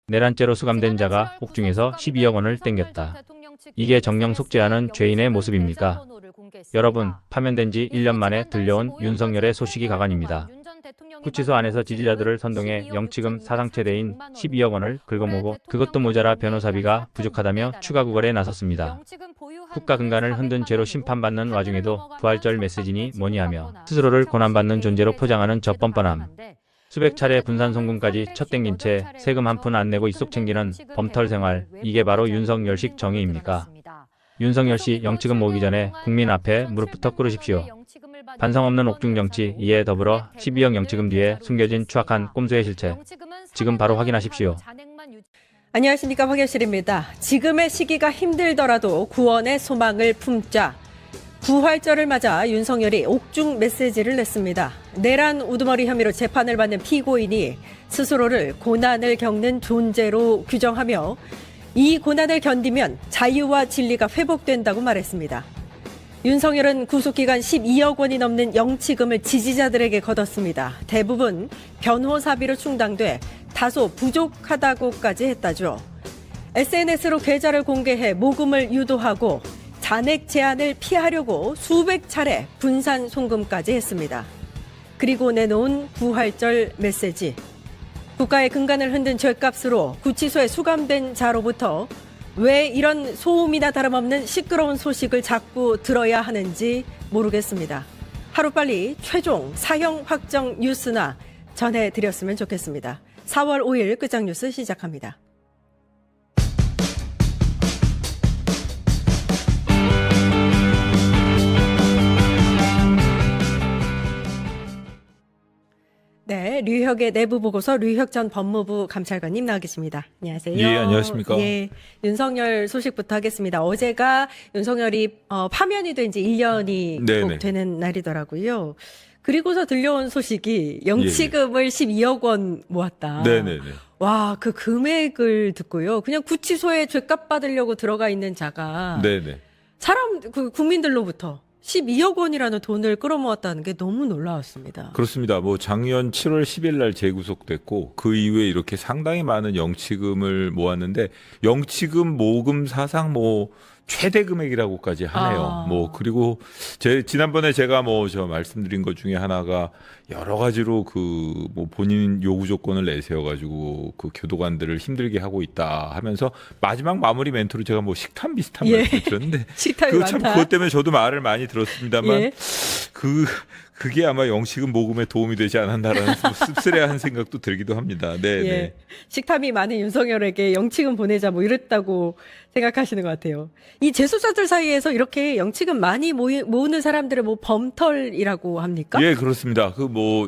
내란죄로 수감된 자가 옥중에서 12억 원을 땡겼다. 이게 정령 속지 않은 죄인의 모습입니까? 여러분, 파면된 지 1년 만에 들려온 윤석열의 소식이 가관입니다. 구치소 안에서 지지자들을 선동해 영치금 사상 최대인 12억 원을 긁어모으고 그것도 모자라 변호사비가 부족하다며 추가 구걸에 나섰습니다. 국가 근간을 흔든 죄로 심판받는 와중에도 부활절 메시지니 뭐니하며 스스로를 고난받는 존재로 포장하는 저 뻔뻔함. 수백 차례 분산 송금까지 첫 땡긴 채 세금 한 푼 안 내고 입속 챙기는 범털 생활, 이게 바로 윤석열식 정의입니까? 윤석열 씨 영치금 모으기 전에 국민 앞에 무릎부터 꿇으십시오. 반성 없는 옥중 정치, 이에 더불어 12억 영치금 뒤에 숨겨진 추악한 꼼수의 실체, 지금 바로 확인하십시오. 안녕하십니까, 황현실입니다. 지금의 시기가 힘들더라도 구원의 소망을 품자. 부활절을 맞아 윤석열이 옥중 메시지를 냈습니다. 내란 우두머리 혐의로 재판을 받는 피고인이 스스로를 고난을 겪는 존재로 규정하며 이 고난을 견디면 자유와 진리가 회복된다고 말했습니다. 윤석열은 구속기간 12억 원이 넘는 영치금을 지지자들에게 거뒀습니다. 대부분 변호사비로 충당돼 다소 부족하다고까지 했다죠. SNS로 계좌를 공개해 모금을 유도하고 잔액 제한을 피하려고 수백 차례 분산 송금까지 했습니다. 그리고 내놓은 부활절 메시지. 국가의 근간을 흔든 죄값으로 구치소에 수감된 자로부터 왜 이런 소음이나 다름없는 시끄러운 소식을 자꾸 들어야 하는지 모르겠습니다. 하루빨리 최종 사형 확정 뉴스나 전해드렸으면 좋겠습니다. 4월 5일 끝장 뉴스 시작합니다. 네, 류혁의 내부 보고서 류혁 전 법무부 감찰관님 나와 계십니다. 안녕하세요. 예, 안녕하십니까. 예, 윤석열 소식부터 하겠습니다. 어제가 윤석열이 파면이 된 지 1년이 꼭 되는 날이더라고요. 그리고서 들려온 소식이 영치금을 12억 원 모았다. 네네네. 와, 그 금액을 듣고요. 그냥 구치소에 죗값 받으려고 들어가 있는 자가 네네. 국민들로부터 12억 원이라는 돈을 끌어모았다는 게 너무 놀라웠습니다. 그렇습니다. 뭐 작년 7월 10일 날 재구속됐고 그 이후에 이렇게 상당히 많은 영치금을 모았는데 영치금 모금 사상 최대 금액이라고까지 하네요. 그리고 지난번에 제가 말씀드린 것 중에 하나가 여러 가지로 본인 요구 조건을 내세워가지고 그 교도관들을 힘들게 하고 있다 하면서 마지막 마무리 멘트로 제가 식탐 비슷한 말씀을 드렸는데 식탐이 많다. 그것 때문에 저도 말을 많이 들었습니다만 그게 아마 영치금 모금에 도움이 되지 않았나라는 씁쓸해한 생각도 들기도 합니다. 네. 예. 식탐이 많은 윤석열에게 영치금 보내자 이랬다고 생각하시는 것 같아요. 이 재수자들 사이에서 이렇게 영치금 많이 모으는 사람들을 범털이라고 합니까? 예, 그렇습니다.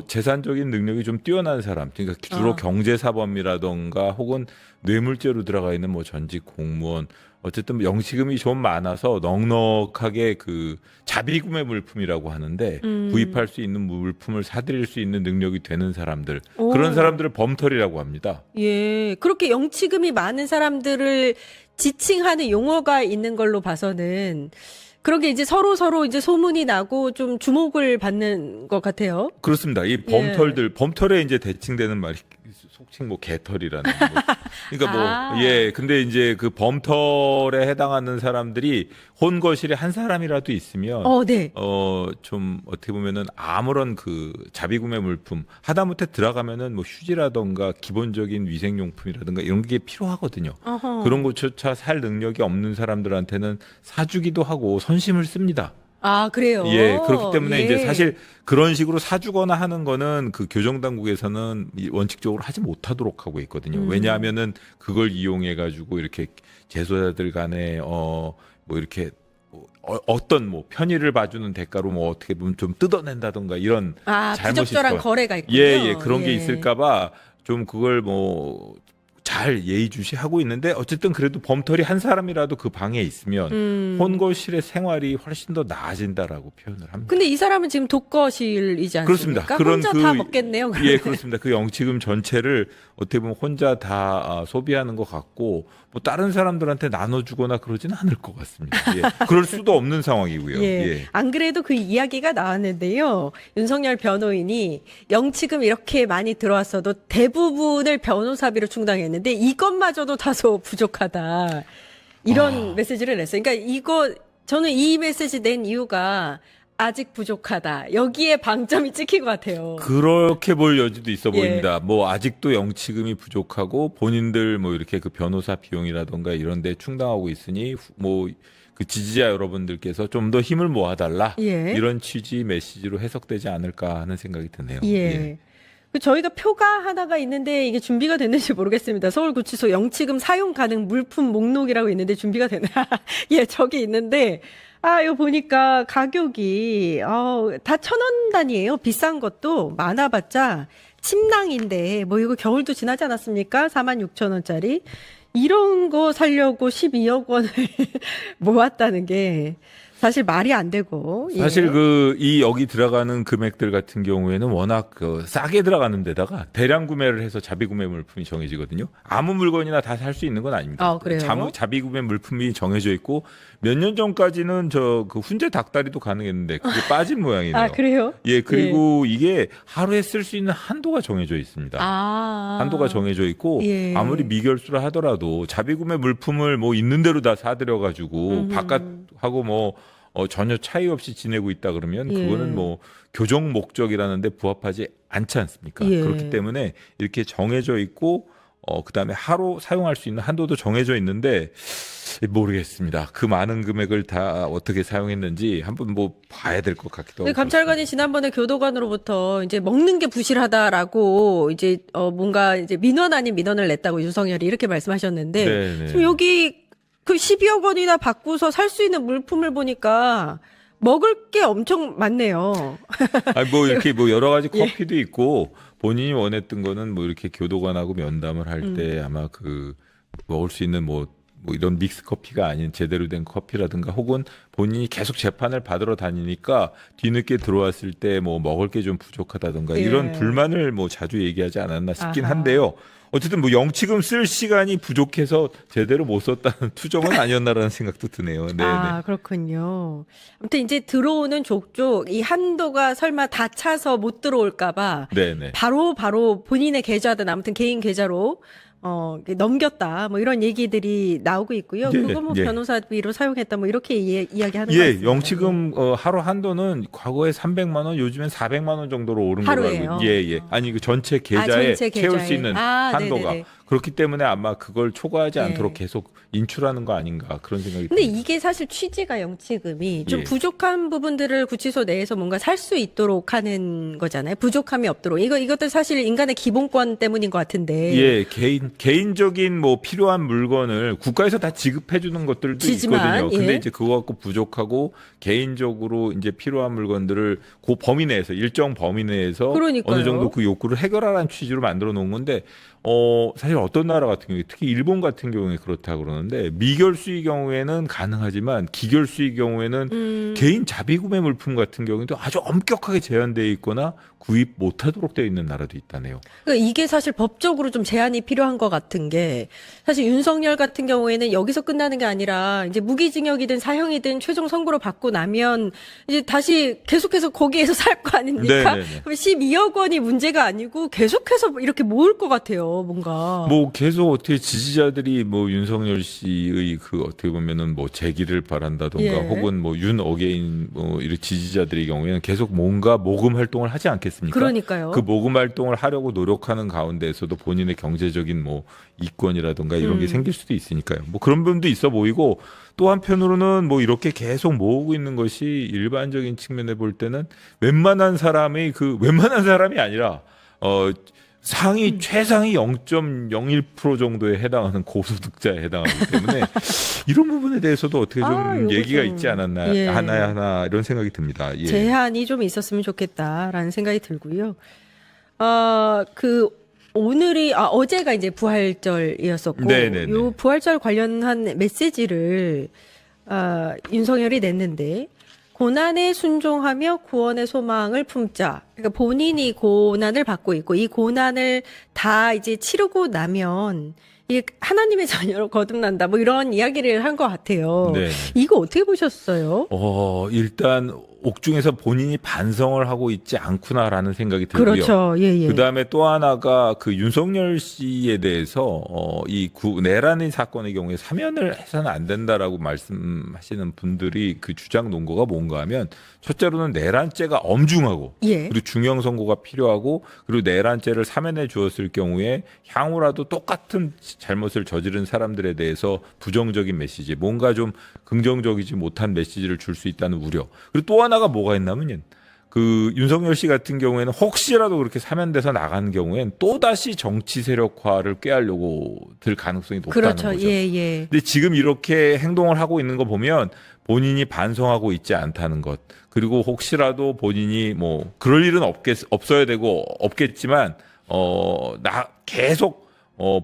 재산적인 능력이 좀 뛰어난 사람, 그러니까 주로 경제사범이라던가 혹은 뇌물죄로 들어가 있는 전직 공무원, 어쨌든 영치금이 좀 많아서 넉넉하게 자비구매 물품이라고 하는데 구입할 수 있는 물품을 사들일 수 있는 능력이 되는 사람들, 그런 사람들을 범털이라고 합니다. 예, 그렇게 영치금이 많은 사람들을 지칭하는 용어가 있는 걸로 봐서는 그런 게 이제 서로 이제 소문이 나고 좀 주목을 받는 것 같아요. 그렇습니다. 이 범털에 이제 대칭되는 말이 속칭 개털이라는 그러니까 근데 이제 그 범털에 해당하는 사람들이 혼거실에 한 사람이라도 있으면 좀 어떻게 보면은 아무런 자비구매 물품 하다못해 들어가면은 휴지라던가 기본적인 위생용품이라든가 이런 게 필요하거든요. 그런 것조차 살 능력이 없는 사람들한테는 사주기도 하고 선심을 씁니다. 아, 그래요? 예, 그렇기 때문에 이제 사실 그런 식으로 사주거나 하는 거는 교정당국에서는 원칙적으로 하지 못하도록 하고 있거든요. 왜냐하면은 그걸 이용해가지고 이렇게 재소자들 간에 이렇게 어떤 편의를 봐주는 대가로 어떻게 보면 좀 뜯어낸다던가 이런 잘못이 부적절한 거래가 있군요. 예, 그런 게 있을까봐 좀 그걸 잘 예의주시하고 있는데 어쨌든 그래도 범털이 한 사람이라도 그 방에 있으면 혼거실의 생활이 훨씬 더 나아진다라고 표현을 합니다. 근데 이 사람은 지금 독거실이지 않습니까? 그렇습니다. 혼자 다 먹겠네요. 그러면. 예, 그렇습니다. 그 영치금 전체를 어떻게 보면 혼자 다 소비하는 것 같고 다른 사람들한테 나눠주거나 그러지는 않을 것 같습니다. 예. 그럴 수도 없는 상황이고요. 예. 안 그래도 그 이야기가 나왔는데요. 윤석열 변호인이 영치금 이렇게 많이 들어왔어도 대부분을 변호사비로 충당했는데 했는데 이것마저도 다소 부족하다. 이런 메시지를 냈어요. 그러니까 저는 이 메시지 낸 이유가 아직 부족하다. 여기에 방점이 찍힌 것 같아요. 그렇게 볼 여지도 있어 예. 보입니다. 뭐 아직도 영치금이 부족하고 본인들 뭐 이렇게 그 변호사 비용이라던가 이런 데 충당하고 있으니 뭐 그 지지자 여러분들께서 좀 더 힘을 모아달라. 예. 이런 취지 메시지로 해석되지 않을까 하는 생각이 드네요. 예. 저희가 표가 하나가 있는데 이게 준비가 됐는지 모르겠습니다. 서울구치소 영치금 사용 가능 물품 목록이라고 있는데 준비가 되나? 예, 저기 있는데 이거 보니까 가격이 다 1,000원 단위예요. 비싼 것도 많아봤자 침낭인데 뭐 이거 겨울도 지나지 않았습니까? 46,000원짜리. 이런 거 살려고 12억 원을 모았다는 게 사실 말이 안 되고. 예. 사실 여기 들어가는 금액들 같은 경우에는 워낙 싸게 들어가는 데다가 대량 구매를 해서 자비 구매 물품이 정해지거든요. 아무 물건이나 다 살 수 있는 건 아닙니다. 그래요? 자비 구매 물품이 정해져 있고 몇 년 전까지는 그 훈제 닭다리도 가능했는데 그게 빠진 모양이네요. 그래요? 예, 그리고 이게 하루에 쓸 수 있는 한도가 정해져 있습니다. 한도가 정해져 있고 예. 아무리 미결수를 하더라도 자비 구매 물품을 뭐 있는 대로 다 사들여 가지고 바깥하고 뭐 전혀 차이 없이 지내고 있다 그러면 그거는 뭐 교정 목적이라는데 부합하지 않지 않습니까? 예. 그렇기 때문에 이렇게 정해져 있고 그다음에 하루 사용할 수 있는 한도도 정해져 있는데 모르겠습니다. 그 많은 금액을 다 어떻게 사용했는지 한번 뭐 봐야 될 것 같기도 하고. 감찰관이 지난번에 교도관으로부터 이제 먹는 게 부실하다라고 이제 뭔가 이제 민원 아닌 민원을 냈다고 윤석열이 이렇게 말씀하셨는데 네네. 지금 여기 그 12억 원이나 받고서 살 수 있는 물품을 보니까 먹을 게 엄청 많네요. 뭐 이렇게 뭐 여러 가지 커피도 있고 본인이 원했던 거는 뭐 이렇게 교도관하고 면담을 할 때 아마 먹을 수 있는 뭐 이런 믹스 커피가 아닌 제대로 된 커피라든가 혹은 본인이 계속 재판을 받으러 다니니까 뒤늦게 들어왔을 때 뭐 먹을 게 좀 부족하다든가 이런 불만을 뭐 자주 얘기하지 않았나 싶긴 한데요. 어쨌든 뭐 영치금 쓸 시간이 부족해서 제대로 못 썼다는 투정은 아니었나라는 생각도 드네요. 네. 그렇군요. 아무튼 이제 들어오는 족족 이 한도가 설마 다 차서 못 들어올까봐 네네. 바로 본인의 계좌든 아무튼 개인 계좌로 넘겼다 뭐 이런 얘기들이 나오고 있고요. 그거 뭐 변호사비로 사용했다 뭐 이렇게 이야기하는 거 같습니다. 영치금 하루 한도는 과거에 300만 원, 요즘엔 400만 원 정도로 오른 걸로 알고 있는데 아니 그 전체 계좌에 채울 수 있는 한도가 네네네. 그렇기 때문에 아마 그걸 초과하지 않도록 계속 인출하는 거 아닌가 그런 생각이 근데 듭니다. 이게 사실 취지가 영치금이 좀 부족한 부분들을 구치소 내에서 뭔가 살 수 있도록 하는 거잖아요. 부족함이 없도록. 이것들 사실 인간의 기본권 때문인 것 같은데. 개인적인 뭐 필요한 물건을 국가에서 다 지급해 주는 것들도 있거든요. 근데 이제 그거 갖고 부족하고 개인적으로 이제 필요한 물건들을 그 범위 내에서 일정 범위 내에서 그러니까요. 어느 정도 그 욕구를 해결하라는 취지로 만들어 놓은 건데 사실 어떤 나라 같은 경우에 특히 일본 같은 경우에 그렇다고 그러는데 미결수의 경우에는 가능하지만 기결수의 경우에는 개인 자비구매 물품 같은 경우에도 아주 엄격하게 제한되어 있거나 구입 못하도록 되어 있는 나라도 있다네요. 그러니까 이게 사실 법적으로 좀 제한이 필요한 것 같은 게 사실 윤석열 같은 경우에는 여기서 끝나는 게 아니라 이제 무기징역이든 사형이든 최종 선고를 받고 나면 이제 다시 계속해서 거기에서 살 거 아닙니까? 네네네. 그럼 12억 원이 문제가 아니고 계속해서 이렇게 모을 것 같아요, 뭔가. 뭐 계속 어떻게 지지자들이 뭐 윤석열 씨의 그 어떻게 보면은 뭐 재기를 바란다던가 혹은 뭐 윤 어게인 뭐 이런 지지자들의 경우에는 계속 뭔가 모금 활동을 하지 않겠습니까? 그러니까요. 그 모금 활동을 하려고 노력하는 가운데에서도 본인의 경제적인 뭐 이권이라던가 이런 게 생길 수도 있으니까요. 뭐 그런 부분도 있어 보이고 또 한편으로는 뭐 이렇게 계속 모으고 있는 것이 일반적인 측면에 볼 때는 웬만한 사람이 아니라 최상위 0.01% 정도에 해당하는 고소득자에 해당하기 때문에 이런 부분에 대해서도 어떻게 좀 얘기가 있지 않았나 하나 이런 생각이 듭니다. 제한이 좀 있었으면 좋겠다라는 생각이 들고요. 어제가 이제 부활절이었었고, 네네네. 요 부활절 관련한 메시지를 윤석열이 냈는데. 고난에 순종하며 구원의 소망을 품자. 그러니까 본인이 고난을 받고 있고 이 고난을 다 이제 치르고 나면 이게 하나님의 자녀로 거듭난다. 뭐 이런 이야기를 한 것 같아요. 네. 이거 어떻게 보셨어요? 일단 옥중에서 본인이 반성을 하고 있지 않구나라는 생각이 들고요. 그렇죠. 예, 예. 그다음에 또 하나가 그 윤석열 씨에 대해서 내란의 사건의 경우에 사면을 해서는 안 된다라고 말씀하시는 분들이 그 주장 논거가 뭔가 하면 첫째로는 내란죄가 엄중하고 예. 그리고 중형 선고가 필요하고 그리고 내란죄를 사면해 주었을 경우에 향후라도 똑같은 잘못을 저지른 사람들에 대해서 부정적인 메시지, 뭔가 좀 긍정적이지 못한 메시지를 줄 수 있다는 우려. 그리고 또 하나가 뭐가 있냐면 그 윤석열 씨 같은 경우에는 혹시라도 그렇게 사면돼서 나간 경우엔 또다시 정치 세력화를 꾀하려고 들 가능성이 높다는 그렇죠. 거죠. 예, 예. 근데 지금 이렇게 행동을 하고 있는 거 보면 본인이 반성하고 있지 않다는 것, 그리고 혹시라도 본인이 뭐 그럴 일은 없어야 되고 없겠지만 계속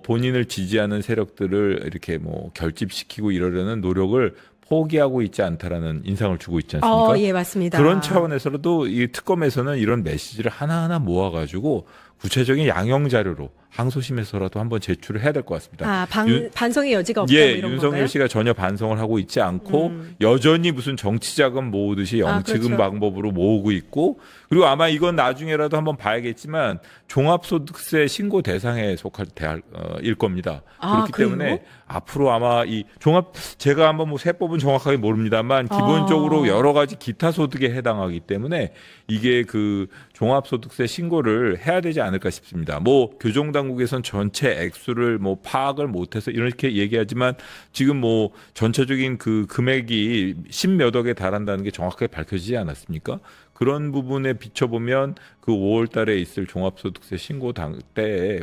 본인을 지지하는 세력들을 이렇게 뭐 결집시키고 이러려는 노력을 포기하고 있지 않다라는 인상을 주고 있지 않습니까? 예, 맞습니다. 그런 차원에서도 이 특검에서는 이런 메시지를 하나하나 모아가지고 구체적인 양형 자료로 항소심에서라도 한번 제출을 해야 될 것 같습니다. 반성의 여지가 없다 예, 이런 윤석열 건가요? 씨가 전혀 반성을 하고 있지 않고 여전히 무슨 정치자금 모으듯이 영치금 그렇죠. 방법으로 모으고 있고, 그리고 아마 이건 나중에라도 한번 봐야겠지만 종합소득세 신고 대상에 속할 일 겁니다. 그렇기 그래요? 때문에 앞으로 아마 이 제가 한번 뭐 세법은 정확하게 모릅니다만 기본적으로 여러 가지 기타 소득에 해당하기 때문에 이게 그 종합소득세 신고를 해야 되지 않을까 싶습니다. 뭐 교정당국에선 전체 액수를 뭐 파악을 못해서 이렇게 얘기하지만 지금 뭐 전체적인 그 금액이 10몇 억에 달한다는 게 정확하게 밝혀지지 않았습니까? 그런 부분에 비춰보면 그 5월 달에 있을 종합소득세 신고 때에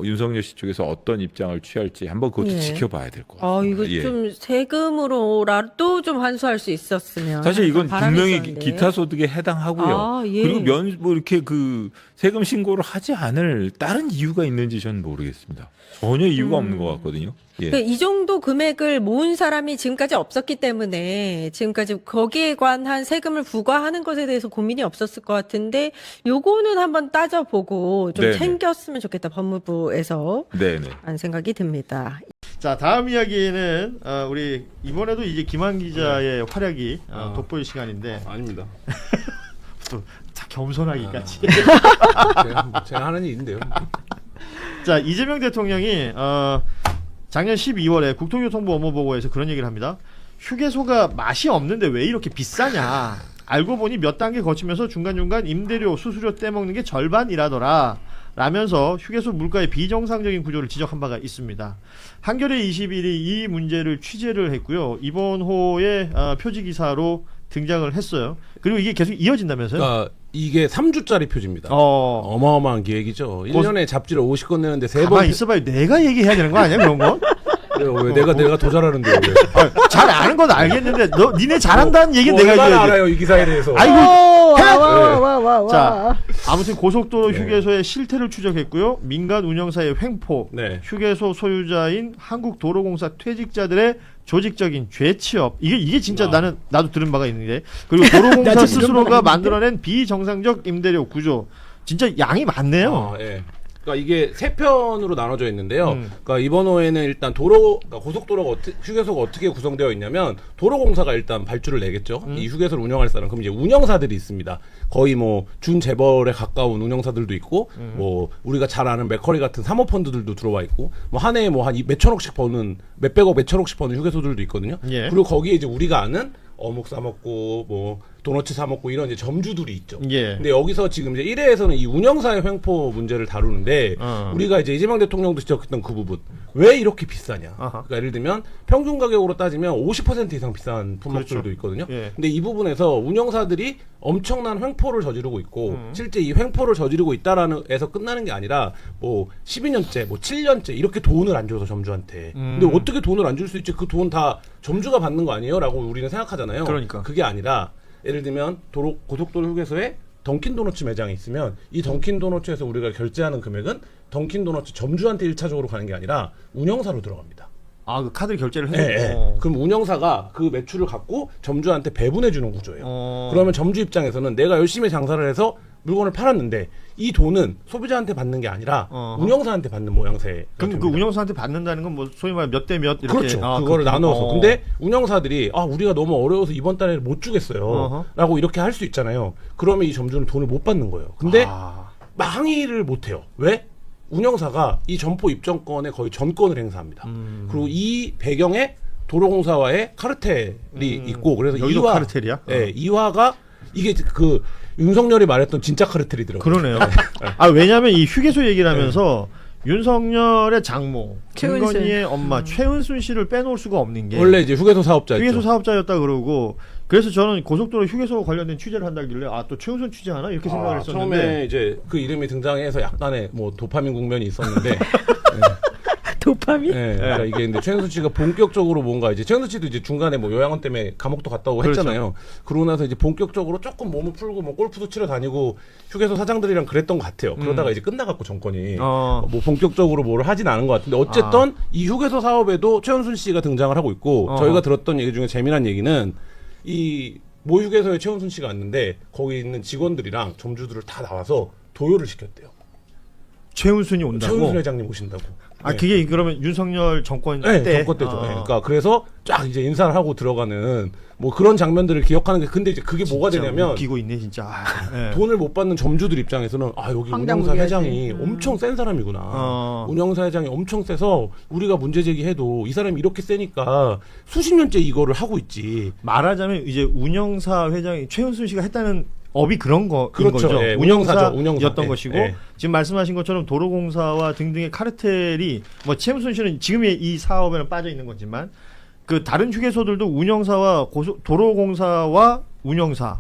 윤석열 씨 쪽에서 어떤 입장을 취할지 한번 그것도 예. 지켜봐야 될 것 같습니다. 이거 예. 좀 세금으로라도 좀 환수할 수 있었으면. 사실 이건 바람이 분명히 있었는데. 기타 소득에 해당하고요. 예. 그리고 뭐 이렇게 그 세금 신고를 하지 않을 다른 이유가 있는지 저는 모르겠습니다. 전혀 이유가 없는 것 같거든요. 예. 그러니까 이 정도 금액을 모은 사람이 지금까지 없었기 때문에 지금까지 거기에 관한 세금을 부과하는 것에 대해서 고민이 없었을 것 같은데 요거는 한번 따져보고 좀 네네. 챙겼으면 좋겠다. 법무부에서 네네. 하는 생각이 듭니다. 자, 다음 이야기는 우리 이번에도 이제 김한 기자의 활약이 돋보일 시간인데 아닙니다. 또 다 겸손하기까지. 제가 하는 일인데요. 자, 이재명 대통령이 작년 12월에 국토교통부 업무보고에서 그런 얘기를 합니다. 휴게소가 맛이 없는데 왜 이렇게 비싸냐. 알고 보니 몇 단계 거치면서 중간중간 임대료, 수수료 떼먹는 게 절반이라더라. 라면서 휴게소 물가의 비정상적인 구조를 지적한 바가 있습니다. 한겨레 21이 이 문제를 취재를 했고요. 이번 호의 표지기사로 등장을 했어요. 그리고 이게 계속 이어진다면서요? 그러니까 이게 3주짜리 표지입니다. 어마어마한 기획이죠. 1년에 잡지를 50건 내는데 3번. 가만히 있어봐요. 내가 얘기해야 되는 거 아니야 그런 건? 왜 내가 더 잘하는데 왜? 잘 아는 건 알겠는데 니네 잘한다는 얘기는 내가 얼마나 해줘야지. 알아요 이 기사에 대해서. 아이고 와. 자, 아무튼 고속도로 휴게소의 실태를 추적했고요. 민간 운영사의 횡포, 네. 휴게소 소유자인 한국도로공사 퇴직자들의 조직적인 죄취업. 이게 진짜 나도 들은 바가 있는데. 그리고 도로공사 스스로가 만들어낸 비정상적 임대료 구조. 진짜 양이 많네요. 예. 그러니까 이게 세 편으로 나눠져 있는데요. 그러니까 이번 호에는 일단 그러니까 고속도로가 휴게소가 어떻게 구성되어 있냐면 도로공사가 일단 발주를 내겠죠. 이 휴게소를 운영할 사람. 그럼 이제 운영사들이 있습니다. 거의 뭐 준재벌에 가까운 운영사들도 있고, 뭐 우리가 잘 아는 맥커리 같은 사모펀드들도 들어와 있고, 뭐 한 해에 뭐 한 몇천억씩 버는 몇백억 몇천억씩 버는 휴게소들도 있거든요. 예. 그리고 거기에 이제 우리가 아는 어묵 사 먹고 뭐 도너츠 사 먹고 이런 이제 점주들이 있죠. 예. 근데 여기서 지금 이제 1회에서는 이 운영사의 횡포 문제를 다루는데 우리가 이제 이재명 대통령도 지적했던 그 부분 왜 이렇게 비싸냐. 그러니까 예를 들면 평균 가격으로 따지면 50% 이상 비싼 품목들도 그렇죠. 있거든요. 예. 근데 이 부분에서 운영사들이 엄청난 횡포를 저지르고 있고 실제 이 횡포를 저지르고 있다라는 에서 끝나는 게 아니라 뭐 12년째 뭐 7년째 이렇게 돈을 안 줘서 점주한테. 근데 어떻게 돈을 안 줄 수 있지? 그 돈 다 점주가 받는 거 아니에요? 라고 우리는 생각하잖아요. 그러니까. 그게 아니라 예를 들면 고속도로 휴게소에 던킨도너츠 매장이 있으면 이 던킨도너츠에서 우리가 결제하는 금액은 던킨도너츠 점주한테 1차적으로 가는 게 아니라 운영사로 들어갑니다. 그 카드를 결제를 해서. 네. 그럼 운영사가 그 매출을 갖고 점주한테 배분해 주는 구조예요. 그러면 점주 입장에서는 내가 열심히 장사를 해서 물건을 팔았는데 이 돈은 소비자한테 받는 게 아니라 운영사한테 받는 모양새. 그럼 그 운영사한테 받는다는 건 뭐 소위 말해 몇 대 몇 이렇게 그렇죠. 그거를 나눠서. 근데 운영사들이 우리가 너무 어려워서 이번 달에 못 주겠어요. 라고 이렇게 할 수 있잖아요. 그러면 이 점주는 돈을 못 받는 거예요. 근데 항의를 못 해요. 왜? 운영사가 이 점포 입점권에 거의 전권을 행사합니다. 그리고 이 배경에 도로공사와의 카르텔이 있고 그래서 여기도 카르텔이야? 네, 이화가 이게 그 윤석열이 말했던 진짜 카르텔이더라고요. 그러네요. 왜냐하면 이 휴게소 얘기를 하면서 윤석열의 장모, 김건희의 엄마 최은순 씨를 빼놓을 수가 없는 게 원래 이제 휴게소 사업자였죠. 휴게소 사업자였다 그러고 그래서 저는 고속도로 휴게소 관련된 취재를 한다길래 또 최은순 취재하나 이렇게 생각을 했었는데 처음에 이제 그 이름이 등장해서 약간의 뭐 도파민 국면이 있었는데 도파민? 그러니까 이게 근데 최은순 씨가 본격적으로 뭔가 이제 최은순 씨도 이제 중간에 뭐 요양원 때문에 감옥도 갔다 오고 그렇죠. 했잖아요. 그러고 나서 이제 본격적으로 조금 몸을 풀고 뭐 골프도 치러 다니고 휴게소 사장들이랑 그랬던 것 같아요. 그러다가 이제 끝나갖고 정권이 뭐 본격적으로 뭘 하진 않은 것 같은데 어쨌든 이 휴게소 사업에도 최은순 씨가 등장을 하고 있고 저희가 들었던 얘기 중에 재미난 얘기는 이 모 휴게소에 최은순 씨가 왔는데 거기 있는 직원들이랑 점주들을 다 나와서 도요를 시켰대요. 최은순이 온다고? 최은순 회장님 오신다고. 그게 그러면 윤석열 정권 때? 정권 때죠. 그러니까 그래서 쫙 이제 인사를 하고 들어가는 뭐 그런 장면들을 기억하는 게 근데 이제 그게 뭐가 되냐면 웃기고 있네 진짜. 돈을 못 받는 점주들 입장에서는 여기 운영사 회장이 엄청 센 사람이구나. 운영사 회장이 엄청 세서 우리가 문제 제기해도 이 사람이 이렇게 세니까 수십 년째 이거를 하고 있지. 말하자면 이제 운영사 회장이 최은순 씨가 했다는 업이 그런 거인 그렇죠. 거죠. 예, 운영사였던 운영사. 것이고 예. 지금 말씀하신 것처럼 도로공사와 등등의 카르텔이 뭐 최은순 씨는 지금 이 사업에는 빠져 있는 거지만 그 다른 휴게소들도 운영사와 도로공사와 운영사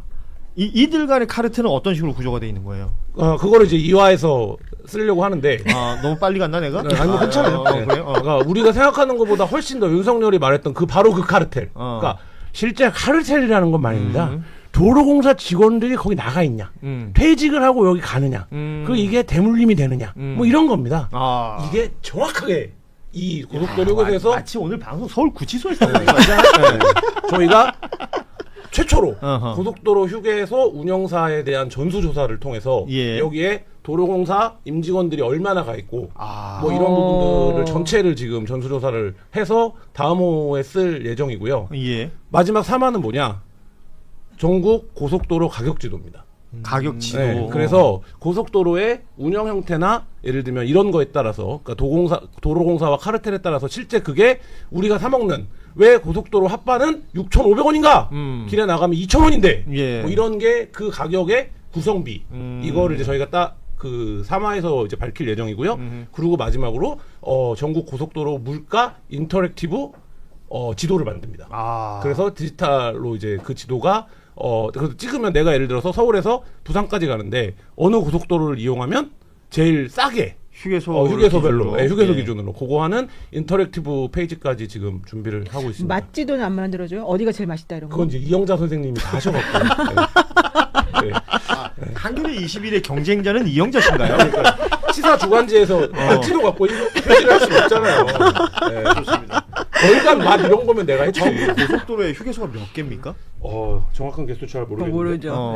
이들 간의 카르텔은 어떤 식으로 구조가 돼 있는 거예요? 그거를 이제 이화해서 쓰려고 하는데 너무 빨리 갔나 내가? 아니 뭐 괜찮아요. 그래요? 그러니까 우리가 생각하는 것보다 훨씬 더 윤석열이 말했던 바로 그 카르텔. 그러니까 실제 카르텔이라는 건 말입니다. 도로공사 직원들이 거기 나가 있냐, 퇴직을 하고 여기 가느냐, 그리고 이게 대물림이 되느냐, 뭐 이런 겁니다. 이게 정확하게 이 고속도로에서 마치 오늘 방송 서울 구치소에서 하는 거 같아. 저희가 최초로 고속도로 휴게소 운영사에 대한 전수조사를 통해서 여기에 도로공사 임직원들이 얼마나 가 있고 뭐 이런 부분들을 전체를 지금 전수조사를 해서 다음 호에 쓸 예정이고요. 마지막 3화는 뭐냐? 전국 고속도로 가격지도입니다. 가격지도. 네, 그래서 고속도로의 운영 형태나 예를 들면 이런 거에 따라서 그러니까 도로공사와 카르텔에 따라서 실제 그게 우리가 사 먹는 왜 고속도로 핫바는 6,500원인가? 길에 나가면 2,000원인데 뭐 이런 게 그 가격의 구성비 이거를 이제 저희가 딱 그 3화에서 이제 밝힐 예정이고요. 그리고 마지막으로 전국 고속도로 물가 인터랙티브 지도를 만듭니다. 그래서 디지털로 이제 그 지도가 그래서 찍으면 내가 예를 들어서 서울에서 부산까지 가는데 어느 고속도로를 이용하면 제일 싸게 휴게소별로 휴게소 기준으로 그거 하는 인터랙티브 페이지까지 지금 준비를 하고 있습니다. 맛지도는 안 만들어줘요? 어디가 제일 맛있다 이런 거? 그건 이제 이영자 선생님이 다 하셔갖고. 네. 한겨레 21의 경쟁자는 이영자 씨인가요? 시사 주간지에서 맛지도 갖고 표시를 할 수는 없잖아요. 네, 좋습니다. 월간 맛 이런 거면 내가 했지. 고속도로에 휴게소가 몇 개입니까? 정확한 개수 잘 모르겠는데. 모르죠.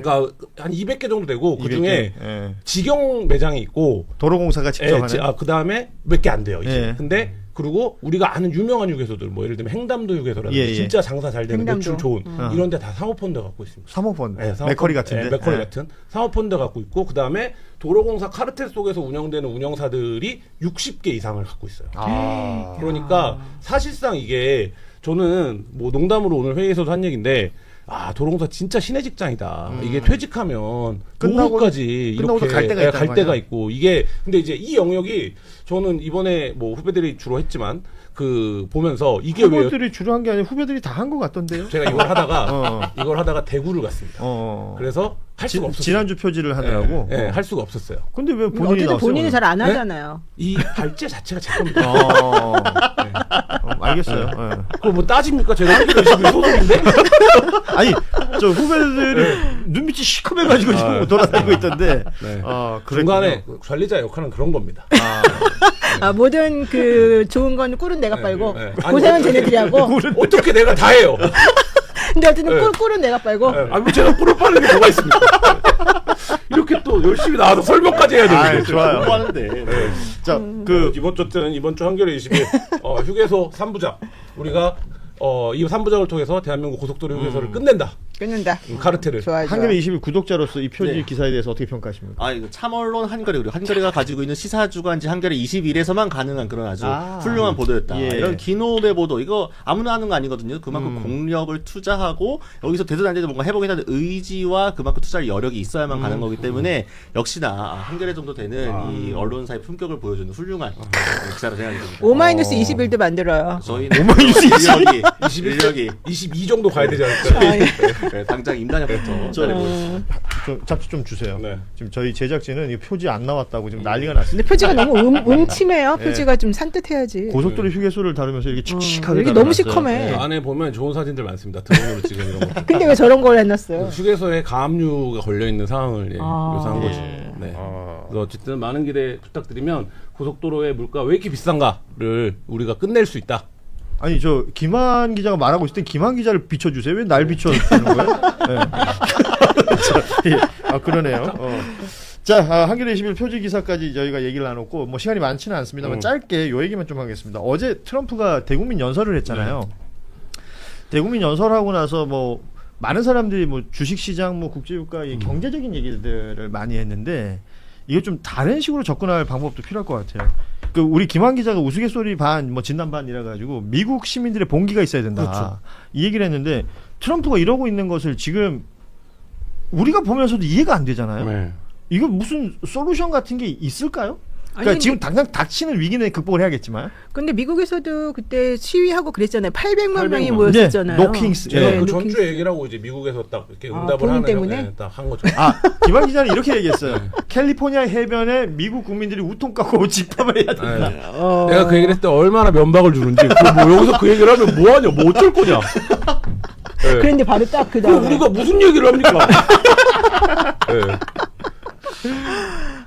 그러니까 한 200개 정도 되고 그 중에 200개? 직영 매장이 있고 도로공사가 직접 하는. 그 다음에 몇 개 안 돼요. 이제. 근데 그리고 우리가 아는 유명한 휴게소들 뭐 예를 들면 행담도 휴게소라든지 진짜 장사 잘 되는 행담도. 매출 좋은 이런 데 다 사모펀드 갖고 있습니다. 사모펀드. 네, 맥커리 같은데. 맥커리 같은 사모펀드 갖고 있고 그 다음에 도로공사 카르텔 속에서 운영되는 운영사들이 60개 이상을 갖고 있어요. 그러니까 사실상 이게 저는 뭐 농담으로 오늘 회의에서도 한 얘기인데 도로공사 진짜 신의 직장이다. 이게 퇴직하면 노후까지 끝나고도 이렇게 갈 때가 있고 이게 근데 이제 이 영역이 저는 이번에 뭐 후배들이 주로 했지만 그 보면서 이게 왜 후배들이 주로 한 게 아니라 후배들이 다 한 것 같던데요? 제가 이걸 하다가 대구를 갔습니다. 그래서 할 수가 없었어요. 지난주 표지를 하느라고. 할 수가 없었어요. 근데 왜 본인이 어쨌든 나왔어요? 본인이 잘 안 하잖아요. 이 발제 자체가 제 겁니다. 알겠어요. 그거 뭐 따집니까? 제가 한겨레 21 소속인데? 아니 저 후배들이 눈빛이 시커매가지고 지금 돌아다니고 있던데. 중간에 관리자 역할은 그런 겁니다. 모든 그 좋은 건 꿀은 내가 빨고 고생은 아니, 쟤네들이 하고. 어떻게 내가 다 해요? 근데 어쨌든 꿀은 내가 빨고. 뭐 제가 꿀을 빨는 게 뭐가 있습니까? 이렇게 또 열심히 나와서 설명까지 해야 아, 되는 좋아요. 하는데. 자, 이번 주 한겨레 20일 휴게소 3부작 우리가 이 3부작을 통해서 대한민국 고속도로 휴게소를 끝낸다. 끊는다. 카르텔을. 좋아요. 한겨레 20일 구독자로서 이 표지 네. 기사에 대해서 어떻게 평가하십니까? 이거 참언론 한겨레 그리고 한겨레가 가지고 있는 시사주간지 한겨레 21에서만 가능한 그런 아주 아. 훌륭한 보도였다. 예. 이런 기노배 보도 이거 아무나 하는 거 아니거든요. 그만큼 공력을 투자하고 여기서 되든 안 되든 뭔가 해보겠다는 의지와 그만큼 투자할 여력이 있어야만 가는 거기 때문에 역시나 한겨레 정도 되는 이 언론사의 품격을 보여주는 훌륭한 기사라 생각이 듭니다. O-21도 만들어요. 저희는 인력이 22 정도 가야 되지 않을까? 네, 당장 임단협부터 기다려보겠습니다. 잡지 좀 주세요. 네. 지금 저희 제작진은 이 표지 안 나왔다고 지금 난리가 났습니다. 근데 표지가 너무 음침해요. 표지가 좀 산뜻해야지. 고속도로 휴게소를 다루면서 이렇게 칙칙하게 여기 너무 달아놨어요. 시커매. 그 안에 보면 좋은 사진들 많습니다. 드론으로 찍은 이런 거. 근데 왜 저런 걸 해놨어요? 휴게소에 가압류가 걸려 있는 상황을 묘사한 거지. 예. 네. 그래서 어쨌든 많은 기대 부탁드리면 고속도로의 물가 왜 이렇게 비싼가를 우리가 끝낼 수 있다. 아니 저 김한 기자가 말하고 있을 때 김한 기자를 비춰주세요. 왜 날 비춰주는 거예요? 네. 그러네요. 자, 한겨레 21 표지 기사까지 저희가 얘기를 나눴고 뭐 시간이 많지는 않습니다만 짧게 요 얘기만 좀 하겠습니다. 어제 트럼프가 대국민 연설을 했잖아요. 대국민 연설하고 나서 뭐 많은 사람들이 뭐 주식시장, 뭐 국제유가 이 경제적인 얘기들을 많이 했는데 이게 좀 다른 식으로 접근할 방법도 필요할 것 같아요. 그 우리 김한 기자가 우스갯소리 반, 뭐 진담 반이라 가지고 미국 시민들의 봉기가 있어야 된다. 그렇죠. 이 얘기를 했는데 트럼프가 이러고 있는 것을 지금 우리가 보면서도 이해가 안 되잖아요. 네. 이거 무슨 솔루션 같은 게 있을까요? 그러니까 아니, 지금 당장 닥치는 위기는 극복을 해야겠지만 근데 미국에서도 그때 시위하고 그랬잖아요. 800만 명이 800만. 모였었잖아요. 네, 노킹스. 제가 네, 그 노킹스. 전주 얘기라고 이제 미국에서 딱 이렇게 응답을 본인 하는 때문에? 딱 한 거죠. 김한 기자는 이렇게 얘기했어요. 캘리포니아 해변에 미국 국민들이 우통 까고 집합을 해야 된다. 네. 내가 그 얘기를 했을 때 얼마나 면박을 주는지 뭐 여기서 그 얘기를 하면 뭐하냐 뭐 어쩔 거냐. 네. 그런데 바로 딱 그 그럼 다음에 우리가 무슨 얘기를 합니까? 네.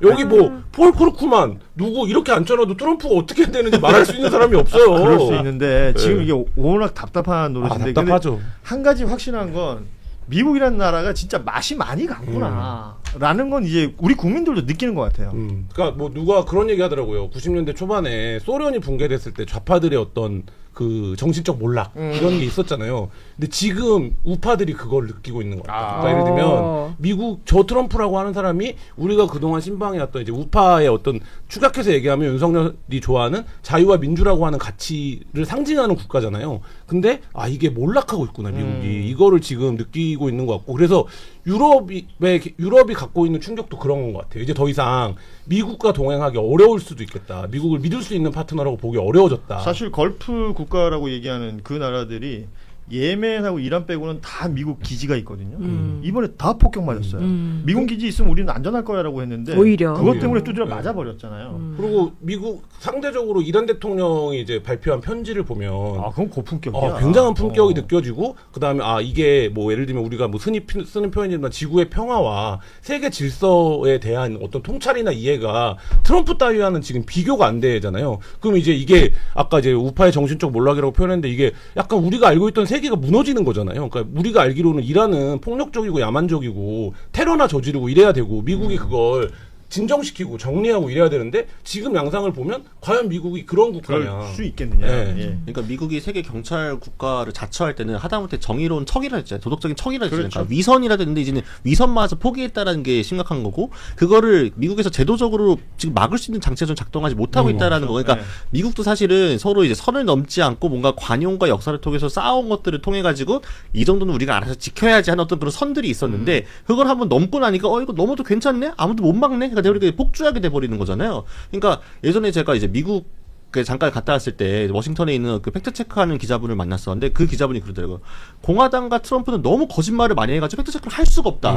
여기 뭐 폴 크루크만 누구 이렇게 앉혀놔도 트럼프가 어떻게 해야 되는지 말할 수 있는 사람이 없어요. 그럴 수 있는데 지금 이게 워낙 답답한 노릇인데 근데 답답하죠. 한 가지 확실한 건 미국이라는 나라가 진짜 맛이 많이 갔구나 라는 건 이제 우리 국민들도 느끼는 것 같아요. 그러니까 뭐 누가 그런 얘기 하더라고요. 90년대 초반에 소련이 붕괴됐을 때 좌파들의 어떤 그 정신적 몰락 이런 게 있었잖아요. 근데 지금 우파들이 그걸 느끼고 있는 것 같아요. 그러니까 예를 들면 미국 저 트럼프라고 하는 사람이 우리가 그동안 신방해왔던 이제 우파의 어떤 축약해서 얘기하면 윤석열이 좋아하는 자유와 민주라고 하는 가치를 상징하는 국가잖아요. 근데 이게 몰락하고 있구나 미국이 이거를 지금 느끼고 있는 것 같고 그래서 유럽이 갖고 있는 충격도 그런 것 같아요. 이제 더 이상 미국과 동행하기 어려울 수도 있겠다. 미국을 믿을 수 있는 파트너라고 보기 어려워졌다. 사실 걸프 국가라고 얘기하는 그 나라들이 예멘하고 이란 빼고는 다 미국 기지가 있거든요. 이번에 다 폭격 맞았어요. 미군 기지 있으면 우리는 안전할 거야라고 했는데 오히려. 그것 때문에 두드려 맞아버렸잖아요. 그리고 미국 상대적으로 이란 대통령이 이제 발표한 편지를 보면 그건 고품격이야. 굉장한 품격이 느껴지고 그다음에 이게 뭐 예를 들면 우리가 뭐 흔히 쓰는 표현이지만 지구의 평화와 세계 질서에 대한 어떤 통찰이나 이해가 트럼프 따위와는 지금 비교가 안 되잖아요. 그럼 이제 이게 아까 이제 우파의 정신적 몰락이라고 표현했는데 이게 약간 우리가 알고 있던 세계가 무너지는 거잖아요. 그러니까 우리가 알기로는 이란은 폭력적이고 야만적이고 테러나 저지르고 이래야 되고 미국이 그걸 진정시키고 정리하고 이래야 되는데 지금 양상을 보면 과연 미국이 그런 국가냐. 그럴 수 있겠느냐. 네. 예. 그러니까 미국이 세계 경찰 국가를 자처할 때는 하다못해 정의로운 척이라 했잖아요. 도덕적인 척이라 했잖아요. 그렇죠. 그러니까 위선이라 했는데 이제는 위선마저 포기했다라는 게 심각한 거고 그거를 미국에서 제도적으로 지금 막을 수 있는 장치가 좀 작동하지 못하고 있다라는 거. 그러니까 네. 미국도 사실은 서로 이제 선을 넘지 않고 뭔가 관용과 역사를 통해서 쌓아온 것들을 통해 가지고 이 정도는 우리가 알아서 지켜야지 하는 어떤 그런 선들이 있었는데 그걸 한번 넘고 나니까 이거 넘어도 괜찮네? 아무도 못 막네? 그러니까 우리가 폭주하게 돼버리는 거잖아요. 그러니까 예전에 제가 이제 미국 잠깐 갔다 왔을 때 워싱턴에 있는 그 팩트체크하는 기자분을 만났었는데 그 기자분이 그러더라고요. 공화당과 트럼프는 너무 거짓말을 많이 해가지고 팩트체크를 할 수가 없다.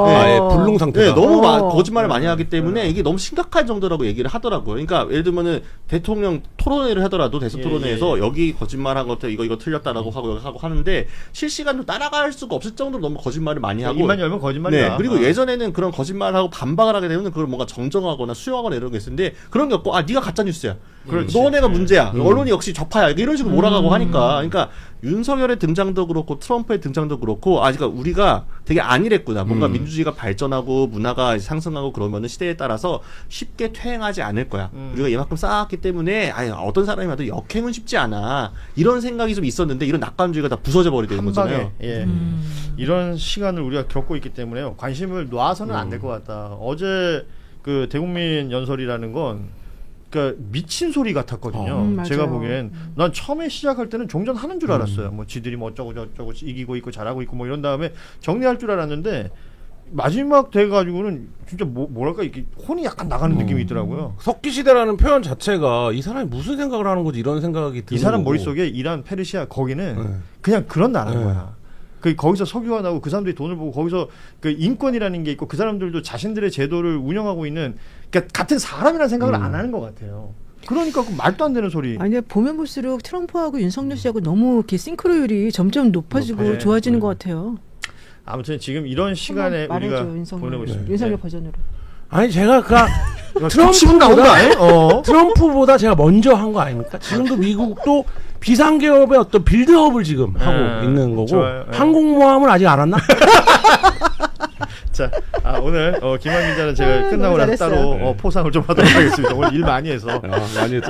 아예 불능 상태다. 네, 너무 거짓말을 많이 하기 때문에 이게 너무 심각할 정도라고 얘기를 하더라고요. 그러니까 예를 들면은 대통령 토론회를 하더라도 대선 토론회에서 여기 거짓말한 것들 이거 틀렸다라고 하고 하는데 실시간으로 따라갈 수가 없을 정도로 너무 거짓말을 많이 하고 입만 열면 거짓말이야. 네, 그리고 예전에는 그런 거짓말을 하고 반박을 하게 되면 그걸 뭔가 정정하거나 수용하거나 이런 게 있었는데 그런 게 없고 네가 가짜 뉴스야. 그렇지. 너네가 문제야. 언론이 역시 좌파야. 이런 식으로 몰아가고 하니까. 그러니까 윤석열의 등장도 그렇고 트럼프의 등장도 그렇고 그러니까 우리가 되게 안일했구나. 뭔가 민주주의가 발전하고 문화가 상승하고 그러면은 시대에 따라서 쉽게 퇴행하지 않을 거야. 우리가 이만큼 쌓았기 때문에 어떤 사람이 와도 역행은 쉽지 않아. 이런 생각이 좀 있었는데 이런 낙관주의가 다 부서져 버리게 되는 한 방에 거잖아요. 예. 이런 시간을 우리가 겪고 있기 때문에요. 관심을 놔서는 안 될 것 같다. 어제 그 대국민 연설이라는 건 그러니까 미친 소리 같았거든요. 맞아요. 제가 보기엔 난 처음에 시작할 때는 종전하는 줄 알았어요. 뭐 지들이 뭐 어쩌고 저쩌고 이기고 있고 잘하고 있고 뭐 이런 다음에 정리할 줄 알았는데 마지막 돼가지고는 진짜 뭐랄까 이렇게 혼이 약간 나가는 느낌이 있더라고요. 석기 시대라는 표현 자체가 이 사람이 무슨 생각을 하는 거지 이런 생각이 드는 이 사람 거고. 머릿속에 이란, 페르시아 거기는 그냥 그런 나라인 거야. 거기서 석유화나고 그 사람들이 돈을 보고 거기서 그 인권이라는 게 있고 그 사람들도 자신들의 제도를 운영하고 있는 그러니까 같은 사람이라는 생각을 안 하는 것 같아요. 그러니까 그 말도 안 되는 소리. 아니 보면 볼수록 트럼프하고 윤석열 씨하고 너무 이렇게 싱크로율이 점점 높아지고 높아요. 좋아지는 것 같아요. 아무튼 지금 이런 시간에 한번 우리가 말해줘, 윤석열. 보내고 있습니다. 윤석열 네. 버전으로. 아니 제가 기분 나온 거 아니에요? 트럼프보다 제가 먼저 한 거 아닙니까? 지금도 미국도 비상기업의 어떤 빌드업을 지금 하고 있는 거고 좋아요. 항공모함을 아직 안 왔나? 자, 오늘 김한 기자는 제가 끝나고 나서 잘했어요. 따로 포상을 좀 하도록 하겠습니다. 오늘 일 많이 해서. 많이 했다.